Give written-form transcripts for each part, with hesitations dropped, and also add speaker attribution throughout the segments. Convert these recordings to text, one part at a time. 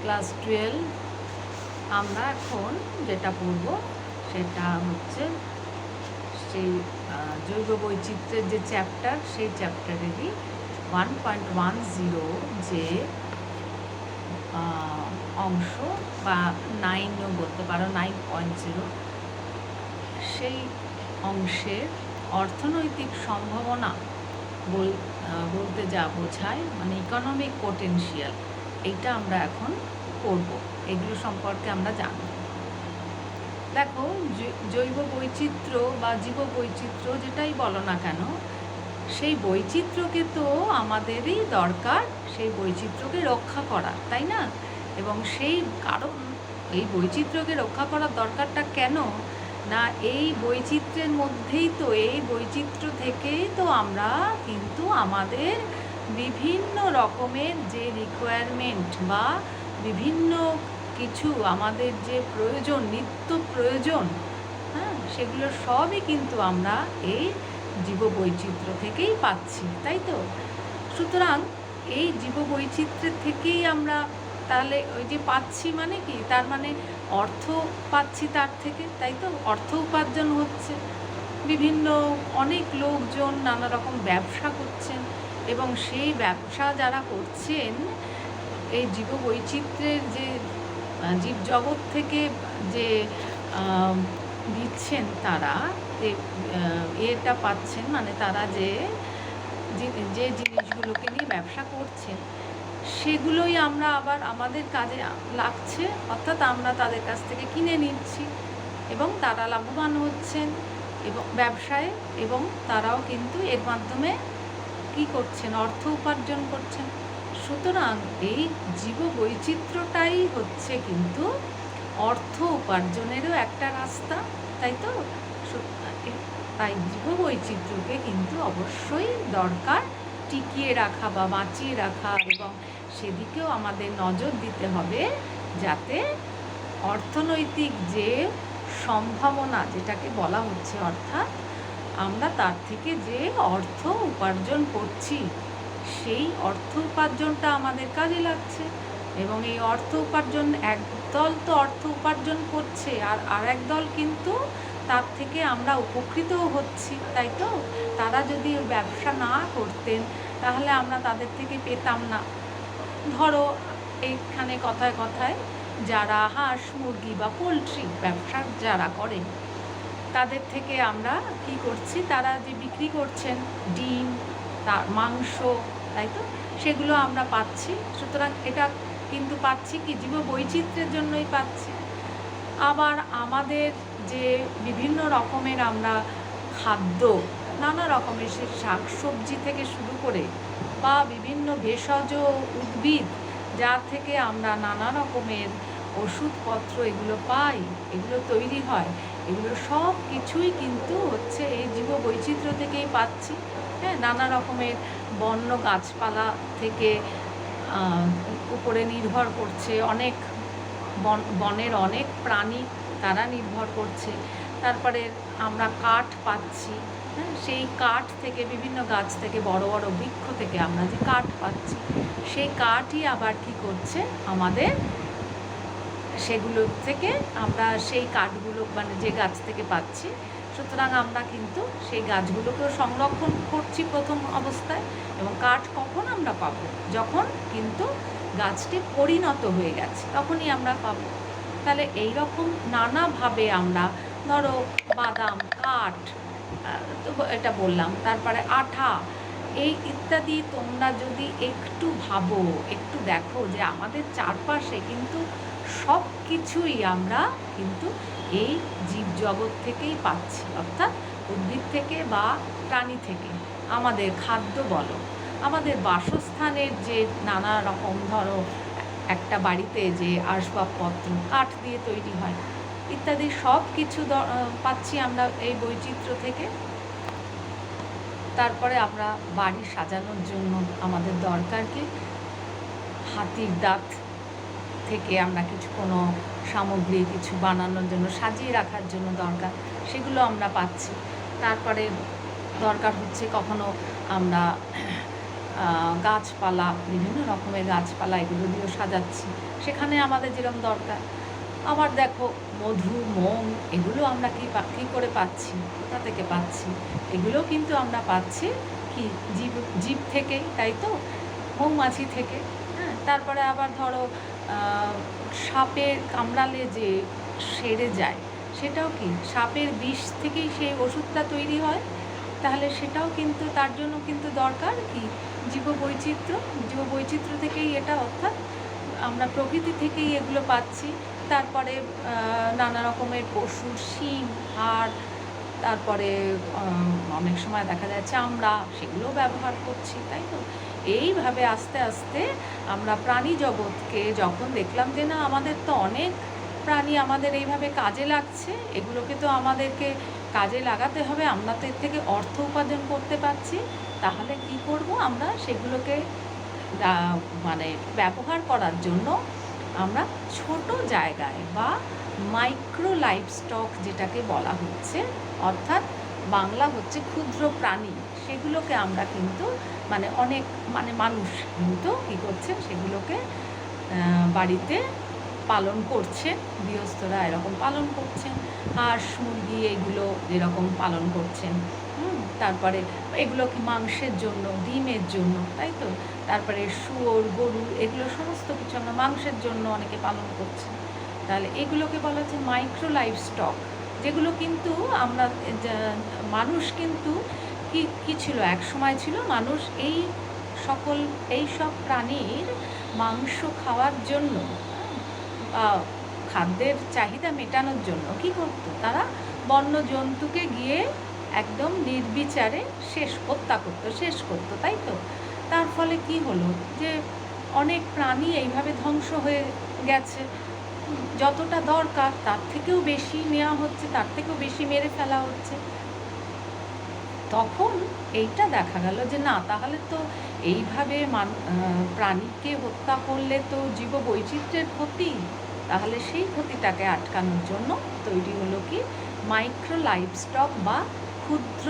Speaker 1: Class 12 আমরা এখন যেটা পড়ব সেটা হচ্ছে সেই জৈব বৈচিত্র্যের যে চ্যাপ্টার, সেই চ্যাপ্টারেরই 1.10 যে অংশ বা 9ও বলতে পারো, 9.0, সেই অংশের অর্থনৈতিক সম্ভাবনা বলতে যা বোঝায়, মানে ইকোনমিক পোটেনশিয়াল, এইটা আমরা এখন করব। এগুলো সম্পর্কে আমরা জানব। দেখো, জৈব বৈচিত্র্য বা জীব বৈচিত্র্য যেটাই বলো না কেন, সেই বৈচিত্র্যকে তো আমাদেরই দরকার, সেই বৈচিত্র্যকে রক্ষা করা, তাই না? এবং সেই কারণ, এই বৈচিত্র্যকে রক্ষা করার দরকারটা কেন না, এই বৈচিত্র্যের মধ্যেই তো, এই বৈচিত্র্য থেকেই তো আমরা কিন্তু আমাদের বিভিন্ন রকমের যে রিকোয়ারমেন্ট বা বিভিন্ন কিছু আমাদের যে প্রয়োজন, নিত্য প্রয়োজন, হ্যাঁ, সেগুলো সবই কিন্তু আমরা এই জীববৈচিত্র্য থেকেই পাচ্ছি, তাই তো? সুতরাং এই জীববৈচিত্র্যের থেকেই আমরা তাহলে ওই যে পাচ্ছি মানে কি, তার মানে অর্থ পাচ্ছি তার থেকে, তাই তো? অর্থ উপার্জন হচ্ছে, বিভিন্ন অনেক লোকজন নানা রকম ব্যবসা করছেন, এবং সেই ব্যবসা যারা করছেন এই জীববৈচিত্র্যের যে জীবজগৎ থেকে যে দিচ্ছেন, তারা যে এটা পাচ্ছেন, মানে তারা যে যে জিনিসগুলোকে নিয়ে ব্যবসা করছেন, সেগুলোই আমরা আবার আমাদের কাজে লাগছে, অর্থাৎ আমরা তাদের কাছ থেকে কিনে নিচ্ছি এবং তারা লাভবান হচ্ছেন এবং ব্যবসায়, এবং তারাও কিন্তু এর মাধ্যমে কি করছেন, অর্থ উপার্জন করছেন। সুতরাং এই জীববৈচিত্র্যটাই হচ্ছে কিন্তু অর্থ উপার্জনেরও একটা রাস্তা, তাই তো? তাই জীববৈচিত্র্যকে কিন্তু অবশ্যই দরকার টিকিয়ে রাখা বা বাঁচিয়ে রাখা, এবং সেদিকেও আমাদের নজর দিতে হবে, যাতে অর্থনৈতিক যে সম্ভাবনা যেটাকে বলা হচ্ছে, অর্থাৎ আমরা তার থেকে যে অর্থ উপার্জন করছি, সেই অর্থ উপার্জনটা আমাদের কাজে লাগছে, এবং এই অর্থ উপার্জন, একদল তো অর্থ উপার্জন করছে, আর একদল কিন্তু তার থেকে আমরা উপকৃতও হচ্ছি, তাই তো? তারা যদি ব্যবসা না করতেন তাহলে আমরা তাদের থেকে পেতাম না। ধরো, এইখানে কথায় কথায় যারা হাঁস মুরগি বা পোলট্রি ব্যবসা যারা করেন, তাদের থেকে আমরা কি করছি, তারা যে বিক্রি করছেন ডিম, তার মাংস, তাই তো, সেগুলো আমরা পাচ্ছি। সুতরাং এটা কিন্তু পাচ্ছি কি, জীববৈচিত্র্যের জন্যই পাচ্ছি। আবার আমাদের যে বিভিন্ন রকমের আমরা খাদ্য, নানা রকমের সে শাকসবজি থেকে শুরু করে বা বিভিন্ন ভেষজ উদ্ভিদ, যার থেকে আমরা নানা রকমের ওষুধপত্র এগুলো পাই, এগুলো তৈরি হয়, এগুলো সব কিছুই কিন্তু হচ্ছে এই জীববৈচিত্র্য থেকেই পাচ্ছি। হ্যাঁ, নানা রকমের বন্য গাছপালা থেকে উপরে নির্ভর করছে অনেক বনের অনেক প্রাণী, তারা নির্ভর করছে। তারপরে আমরা কাঠ পাচ্ছি, হ্যাঁ, সেই কাঠ থেকে, বিভিন্ন গাছ থেকে, বড় বড় বৃক্ষ থেকে আমরা যে কাঠ পাচ্ছি, সেই কাঠই আবার কি করছে আমাদের, সেগুলো থেকে আমরা সেই কাঠগুলো, মানে যে গাছ থেকে পাচ্ছি, সুতরাং আমরা কিন্তু সেই গাছগুলোকেও সংরক্ষণ করছি প্রথম অবস্থায়, এবং কাঠ কখন আমরা পাবো, যখন কিন্তু গাছটি পরিণত হয়ে গেছে, তখনই আমরা পাবো। তাহলে এই রকম নানাভাবে আমরা, ধরো বাদাম, কাঠ, তো এটা বললাম, তারপরে আঠা, এই ইত্যাদি, তোমরা যদি একটু ভাবো, একটু দেখো যে আমাদের চারপাশে কিন্তু সব কিছুই আমরা কিন্তু এই জীবজগৎ থেকেই পাচ্ছি, অর্থাৎ উদ্ভিদ থেকে বা প্রাণী থেকে। আমাদের খাদ্য বলো, আমাদের বাসস্থানের যে নানা রকম, ধরো একটা বাড়িতে যে আসবাবপত্র কাঠ দিয়ে তৈরি হয়, ইত্যাদি সব কিছু পাচ্ছি আমরা এই বৈচিত্র্য থেকে। তারপরে আমরা বাড়ি সাজানোর জন্য আমাদের দরকার কি, হাতির দাঁত থেকে আমরা কিছু কোনো সামগ্রী কিছু বানানোর জন্য, সাজিয়ে রাখার জন্য দরকার, সেগুলো আমরা পাচ্ছি। তারপরে দরকার হচ্ছে কখনো আমরা গাছপালা, বিভিন্ন রকমের গাছপালা এগুলো দিয়েও সাজাচ্ছি, সেখানে আমাদের যেরকম দরকার। আবার দেখো মধু, মোম এগুলো আমরা কী করে পাচ্ছি, কোথা থেকে পাচ্ছি? এগুলো কিন্তু আমরা পাচ্ছি কি জীব থেকেই, তাই তো, মৌমাছি থেকে। হ্যাঁ, তারপরে আবার ধরো সাপের কামড়ালে যে সেরে যায়, সেটাও কি সাপের বিষ থেকেই সেই ওষুধটা তৈরি হয়। তাহলে সেটাও কিন্তু তার জন্য কিন্তু দরকার কি জীববৈচিত্র্য থেকেই এটা, অর্থাৎ আমরা প্রকৃতি থেকেই এগুলো পাচ্ছি। তারপরে নানা রকমের পশুর শিং, হাড়, তারপরে অনেক সময় দেখা যায় চামড়া, সেগুলোও ব্যবহার করছি, তাই তো। এইভাবে আস্তে আস্তে আমরা প্রাণী জগৎকে যখন দেখলাম যে না, আমাদের তো অনেক প্রাণী আমাদের এইভাবে কাজে লাগছে, এগুলোকে তো আমাদেরকে কাজে লাগাতে হবে, আমরা তো এর থেকে অর্থ উপার্জন করতে পারছি, তাহলে কি করব, আমরা সেগুলোকে মানে ব্যবহার করার জন্য আমরা ছোট জায়গায় বা মাইক্রো লাইভস্টক যেটাকে বলা হচ্ছে, অর্থাৎ বাংলা হচ্ছে ক্ষুদ্র প্রাণী, সেগুলোকে আমরা কিন্তু অনেক মানুষ কিন্তু কী করছেন, সেগুলোকে বাড়িতে পালন করছেন, গৃহস্থরা এরকম পালন করছেন, হাঁস মুরগি এগুলো যেরকম পালন করছেন। তারপরে এগুলো কি মাংসের জন্য, ডিমের জন্য, তাই তো। তারপরে শুয়োর, গরু, এগুলো সমস্ত কিছু আমরা মাংসের জন্য অনেকে পালন করছে। তাহলে এগুলোকে বলা হচ্ছে মাইক্রো লাইভস্টক, যেগুলো কিন্তু আমরা মানুষ কিন্তু কি ছিল, এক সময় ছিল মানুষ এই সব প্রাণীর মাংস খাওয়ার জন্য, খাদ্যের চাহিদা মেটানোর জন্য কি করতো, তারা বন্য জন্তুকে গিয়ে একদম নির্বিচারে শেষ করতো, তাই তো। তার ফলে কি হলো, যে অনেক প্রাণী এইভাবে ধ্বংস হয়ে গেছে, যতটা দরকার তার থেকেও বেশি নেওয়া হচ্ছে, তার থেকেও বেশি মেরে ফেলা হচ্ছে। তখন এইটা দেখা গেল যে না, তাহলে তো এইভাবে প্রাণীকে হত্যা করলে তো জীববৈচিত্র্যের ক্ষতি, তাহলে সেই ক্ষতিটাকে আটকানোর জন্য তৈরি হলো কি মাইক্রো লাইভস্টক বা ক্ষুদ্র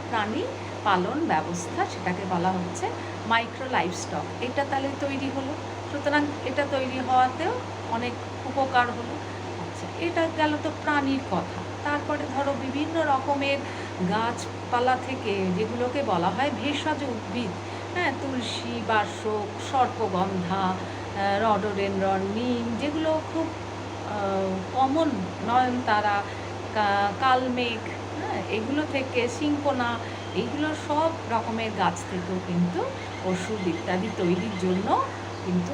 Speaker 1: প্রাণী পালন ব্যবস্থা, সেটাকে বলা হচ্ছে মাইক্রো লাইভস্টক। এটা তাহলে তৈরি হলো, সুতরাং এটা তৈরি হওয়াতেও অনেক উপকার হলো। আচ্ছা, এটা গেল তো প্রাণীর কথা। তারপরে ধরো বিভিন্ন রকমের গাছপালা থেকে, যেগুলোকে বলা হয় ভেষজ উদ্ভিদ, হ্যাঁ, তুলসী, বাসক, সর্পগন্ধা, রডোডেনড্রন, নিম, যেগুলো খুব কমন, নয়নতারা, কালমেঘ, হ্যাঁ, এগুলো থেকে সিংকোনা, এইগুলো সব রকমের গাছ থেকেও কিন্তু ওষুধ ইত্যাদি তৈরির জন্য কিন্তু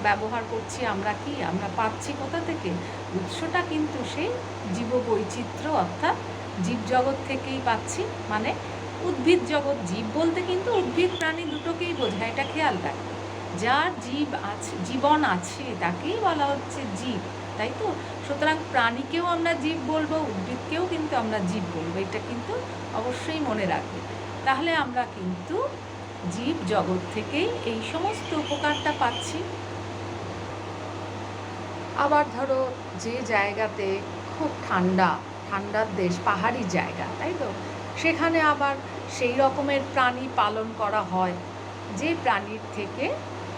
Speaker 1: ব্যবহার করছি। আমরা পাচ্ছি কোথা থেকে, উৎসটা কিন্তু সেই জীববৈচিত্র্য, অর্থাৎ জীবজগৎ থেকেই পাচ্ছি। উদ্ভিদ জগৎ, জীব বলতে কিন্তু উদ্ভিদ প্রাণী দুটোকেই বোঝায়, এটা খেয়াল রাখবে। যার জীবন আছে তাকেই বলা হচ্ছে জীব, তাই তো। সুতরাং প্রাণীকেও আমরা জীব বলবো, উদ্ভিদকেও কিন্তু আমরা জীব বলবো, এটা কিন্তু অবশ্যই মনে রাখবে। তাহলে আমরা কিন্তু জীব জগৎ থেকেই এই সমস্ত উপকারটা পাচ্ছি। আবার ধরো যে জায়গাতে খুব ঠান্ডার দেশ, পাহাড়ি জায়গা, তাই তো, সেখানে আবার সেই রকমের প্রাণী পালন করা হয়, যে প্রাণীর থেকে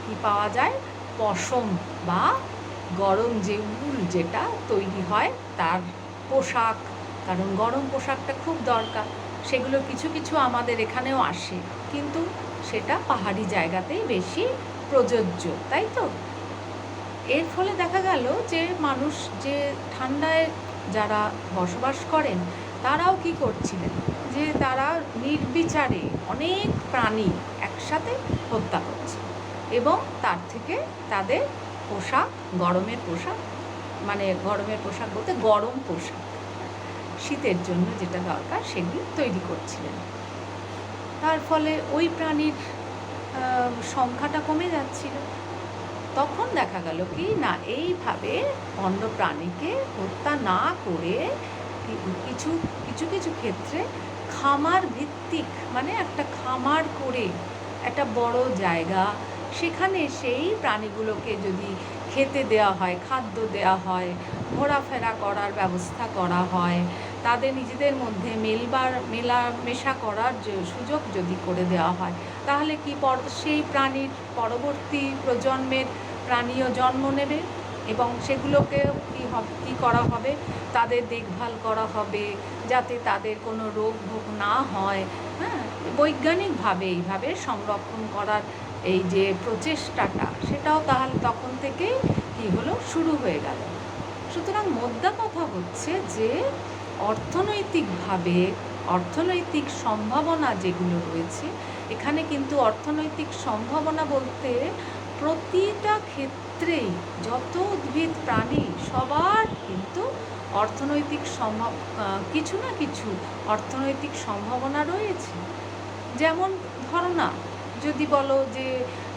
Speaker 1: কি পাওয়া যায়, পশম বা গরম যে উল যেটা তৈরি হয়, তার পোশাক, কারণ গরম পোশাকটা খুব দরকার, সেগুলো কিছু আমাদের এখানেও আসে, কিন্তু সেটা পাহাড়ি জায়গাতেই বেশি প্রযোজ্য, তাই তো। এর ফলে দেখা গেল যে মানুষ, যে ঠান্ডায় যারা বসবাস করেন, তারাও কি করছিলেন, যে তারা নির্বিচারে অনেক প্রাণী একসাথে হত্যা করছে, এবং তার থেকে তাদের পোশাক, গরমের পোশাক বলতে গরম পোশাক, শীতের জন্য যেটা দরকার সেগুলো তৈরি করছিলেন। তার ফলে ওই প্রাণীর সংখ্যাটা কমে যাচ্ছিল। তখন দেখা গেল কি না, এইভাবে বন্য প্রাণীকে হত্যা না করে কিছু ক্ষেত্রে খামার ভিত্তিক, একটা খামার করে একটা বড় জায়গা, সেখানে সেই প্রাণীগুলোকে যদি খেতে দেওয়া হয়, খাদ্য দেওয়া হয়, ঘোরাফেরা করার ব্যবস্থা করা হয়, তাদের নিজেদের মধ্যে মেলামেশা করার যে সুযোগ যদি করে দেওয়া হয়, তাহলে কি সেই প্রাণীর পরবর্তী প্রজন্মের প্রাণীও জন্ম নেবে, এবং সেগুলোকে কী করা হবে, তাদের দেখভাল করা হবে যাতে তাদের কোনো রোগ ভোগ না হয়। হ্যাঁ, বৈজ্ঞানিকভাবে এইভাবে সংরক্ষণ করার এই যে প্রচেষ্টাটা, সেটাও তাহলে তখন থেকেই কী হলো, শুরু হয়ে গেল। সুতরাং মোদ্দা কথা হচ্ছে যে অর্থনৈতিকভাবে অর্থনৈতিক সম্ভাবনা যেগুলো রয়েছে, এখানে কিন্তু অর্থনৈতিক সম্ভাবনা বলতে প্রতিটা ক্ষেত্রেই যত উদ্ভিদ প্রাণী সবার কিন্তু অর্থনৈতিক কিছু না কিছু অর্থনৈতিক সম্ভাবনা রয়েছে। যেমন ধরো না, যদি বলো যে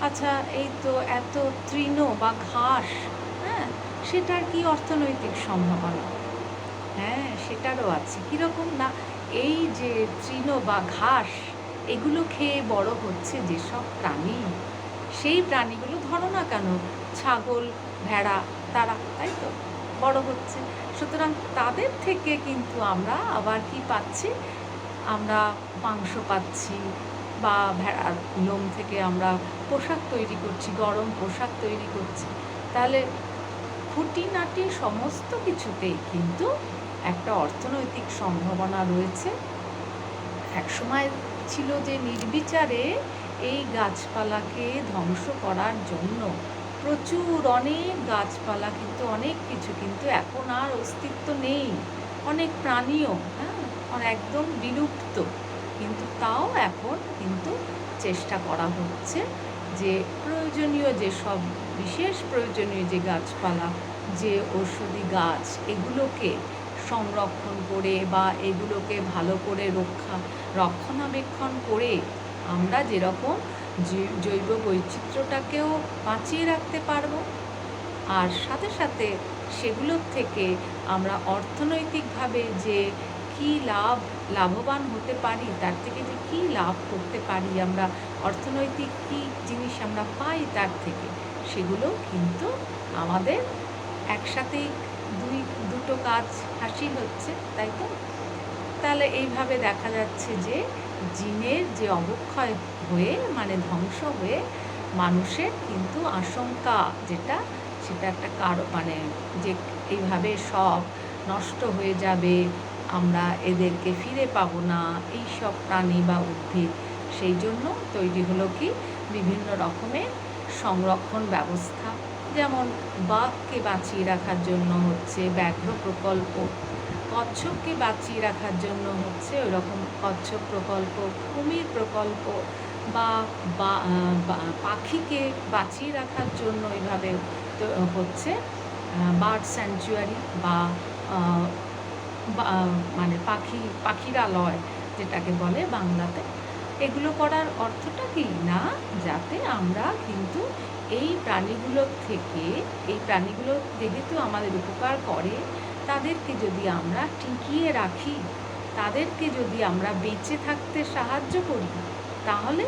Speaker 1: আচ্ছা এই তো এত তৃণ বা ঘাস, হ্যাঁ, সেটার কি অর্থনৈতিক সম্ভাবনা? হ্যাঁ, সেটারও আছে। কীরকম না, এই যে তৃণ বা ঘাস, এগুলো খেয়ে বড় হচ্ছে যেসব প্রাণী, সেই প্রাণীগুলো ধরো না কেন, ছাগল, ভেড়া, তারা তাই তো বড় হচ্ছে। সুতরাং তাদের থেকে কিন্তু আমরা আবার কি পাচ্ছি, আমরা মাংস পাচ্ছি, বা ভেড়ার লোম থেকে আমরা পোশাক তৈরি করছি, গরম পোশাক তৈরি করছি। তাহলে খুঁটিনাটি সমস্ত কিছুতেই কিন্তু একটা অর্থনৈতিক সম্ভাবনা রয়েছে। একসময় ছিল যে নির্বিচারে এই গাছপালাকে ধ্বংস করার জন্য প্রচুর অনেক গাছপালা কিন্তু অনেক কিছু কিন্তু এখন আর অস্তিত্ব নেই, অনেক প্রাণীও একদম বিলুপ্ত। কিন্তু তাও এখন কিন্তু চেষ্টা করা হচ্ছে যে প্রয়োজনীয় যেসব বিশেষ প্রয়োজনীয় যে গাছপালা, যে ঔষধি গাছ, এগুলোকে সংরক্ষণ করে বা এগুলোকে ভালো করে রক্ষণাবেক্ষণ করে আমরা যেরকম জৈব বৈচিত্র্যটাকেও বাঁচিয়ে রাখতে পারবো, আর সাথে সাথে সেগুলোর থেকে আমরা অর্থনৈতিকভাবে যে কী লাভবান হতে পারি, তার থেকে যে কী লাভ করতে পারি আমরা, অর্থনৈতিক কী জিনিস আমরা পাই তার থেকে, সেগুলো কিন্তু আমাদের একসাথেই দুটো কাজ হাসিল হচ্ছে, তাই তো? তাহলে এইভাবে দেখা যাচ্ছে যে জিনের যে অবক্ষয় হয়ে মানে ধ্বংস হয়ে মানুষের কিন্তু আশঙ্কা যেটা, সেটা একটা মানে যে এইভাবে সব নষ্ট হয়ে যাবে, আমরা এদেরকে ফিরে পাবো না, এই সব প্রাণী বা উদ্ভিদ, সেই জন্য তৈরি হলো কি বিভিন্ন রকমের সংরক্ষণ ব্যবস্থা। যেমন বাঘকে বাঁচিয়ে রাখার জন্য হচ্ছে ব্যাঘ্র প্রকল্প, কচ্ছপকে বাঁচিয়ে রাখার জন্য হচ্ছে ওইরকম কচ্ছপ প্রকল্প, কুমির প্রকল্প, বা পাখিকে বাঁচিয়ে রাখার জন্য এইভাবে হচ্ছে বার্ড স্যাংচুয়ারি বা মানে পাখিরালয় যেটাকে বলে বাংলাতে। এগুলো করার অর্থটা কি না, যাতে আমরা কিন্তু এই প্রাণীগুলো যেহেতু আমাদের উপকার করে, তাদেরকে যদি আমরা টিকিয়ে রাখি, তাদেরকে যদি আমরা বেঁচে থাকতে সাহায্য করি, তাহলে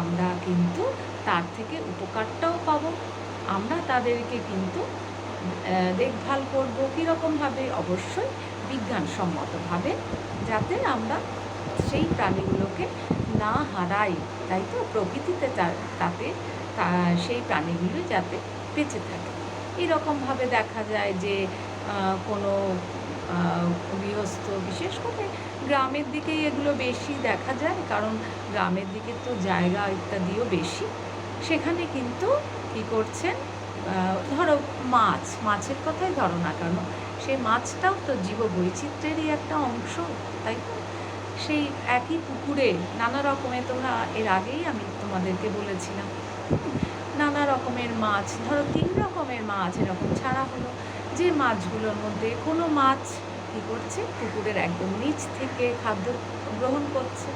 Speaker 1: আমরা কিন্তু তার থেকে উপকারটাও পাবো। আমরা তাদেরকে কিন্তু দেখভাল করবো কীরকমভাবে, অবশ্যই বিজ্ঞানসম্মতভাবে, যাতে আমরা সেই প্রাণীগুলোকে না হারাই, তাই তো? প্রকৃতিতে তাতে সেই প্রাণীগুলো যাতে বেঁচে থাকে। এরকমভাবে দেখা যায় যে কোনো গৃহস্থ, বিশেষ করে গ্রামের দিকেই এগুলো বেশি দেখা যায়, কারণ গ্রামের দিকে তো জায়গা ইত্যাদিও বেশি। সেখানে কিন্তু কী করছেন, ধরো মাছের কথাই ধরো না কেন, সেই মাছটাও তো জীববৈচিত্র্যেরই একটা অংশ, তাই তো? সেই একই পুকুরে নানা রকমের, তোমরা এর আগেই আমি তোমাদেরকে বলেছিলাম, নানা রকমের মাছ, ধরো 3 রকমের মাছ এরকম ছাড়া হলো, যে মাছগুলোর মধ্যে কোনো মাছ কী করছে, পুকুরের একদম নিচ থেকে খাদ্য গ্রহণ করছে,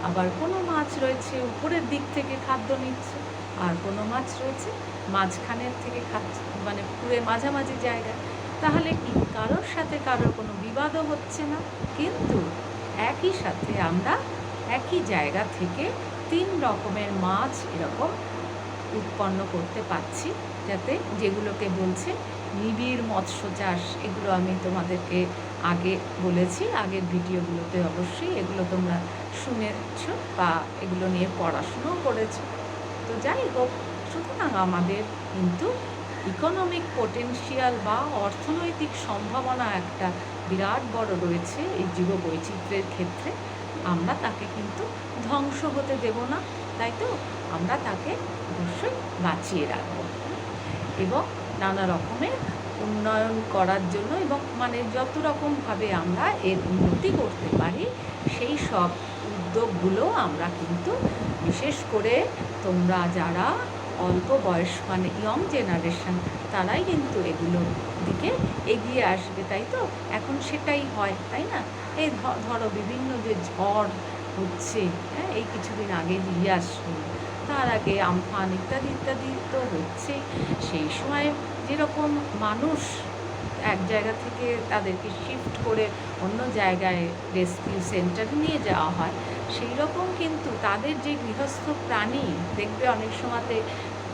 Speaker 1: আবার কোনো মাছ রয়েছে উপরের দিক থেকে খাদ্য নিচ্ছে, আর কোনো মাছ রয়েছে মাঝখানের থেকে খাচ্ছে, মানে পুকুরের মাঝামাঝি জায়গায়। তাহলে কি কারোর সাথে কারোর কোনো বিবাদও হচ্ছে না, কিন্তু একই সাথে আমরা একই জায়গা থেকে 3 রকমের মাছ এরকম উৎপন্ন করতে পারছি, যাতে যেগুলোকে বলছে নিবিড় মৎস্য চাষ, এগুলো আমি তোমাদেরকে আগে বলেছি, আগের ভিডিওগুলোতে অবশ্যই এগুলো তোমরা শুনেছ বা এগুলো নিয়ে পড়াশুনোও করেছো। তো যাই হোক, সুতরাং আমাদের কিন্তু ইকোনমিক পোটেনশিয়াল বা অর্থনৈতিক সম্ভাবনা একটা বিরাট বড় রয়েছে এই জীববৈচিত্র্যের ক্ষেত্রে। আমরা তাকে কিন্তু ধ্বংস হতে দেব না, তাই তো? আমরা তাকে অবশ্যই বাঁচিয়ে রাখব এবং নানা রকমের উন্নয়ন করার জন্য এবং মানে যত রকমভাবে আমরা এর উন্নতি করতে পারি সেই সব উদ্যোগগুলো আমরা কিন্তু বিশেষ করে তোমরা যারা অল্প বয়স মানে ইয়ং জেনারেশন, তারাই কিন্তু এগুলোর দিকে এগিয়ে আসবে, তাই তো? এখন সেটাই হয়, তাই না? এই ধরো বিভিন্ন যে ঝড় হচ্ছে, হ্যাঁ, এই কিছুদিন আগে রিয়াস হলো, তার আগে আমফান ইত্যাদি ইত্যাদি তো হচ্ছেই। সেই সময় যেরকম মানুষ এক জায়গা থেকে তাদেরকে শিফট করে অন্য জায়গায় রেস্কিউ সেন্টারে নিয়ে যাওয়া হয়, সেই রকম কিন্তু তাদের যে গৃহস্থ প্রাণী, দেখবে অনেক সময়তে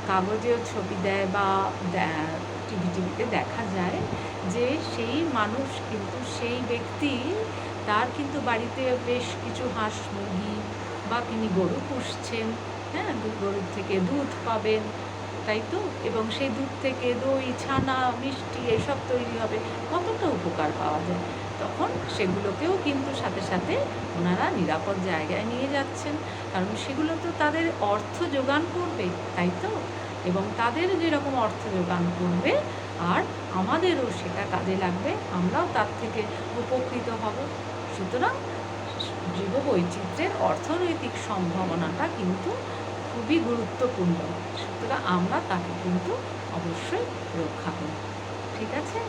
Speaker 1: কাগজেও ছবি দেয় বা টিভিতে দেখা যায় যে সেই মানুষ কিন্তু সেই ব্যক্তি তার কিন্তু বাড়িতে বেশ কিছু হাঁস মুরগি বা তিনি গরু পুষছেন, হ্যাঁ, গরুর থেকে দুধ পাবেন, তাই তো? এবং সেই দুধ থেকে দই, ছানা, মিষ্টি এসব তৈরি হবে, কতটা উপকার পাওয়া যায়। তখন সেগুলোকেও কিন্তু সাথে সাথে ওনারা নিরাপদ জায়গায় নিয়ে যাচ্ছেন, কারণ সেগুলো তো তাদের অর্থ যোগান করবে, তাই তো? এবং তাদের যেরকম অর্থ যোগান করবে আর আমাদেরও সেটা কাজে লাগবে, আমরাও তার থেকে উপকৃত হব। সুতরাং জীববৈচিত্র্যের অর্থনৈতিক সম্ভাবনাটা কিন্তু খুবই গুরুত্বপূর্ণ। সুতরাং আমরা তাকে কিন্তু অবশ্যই রক্ষা করব, ঠিক আছে?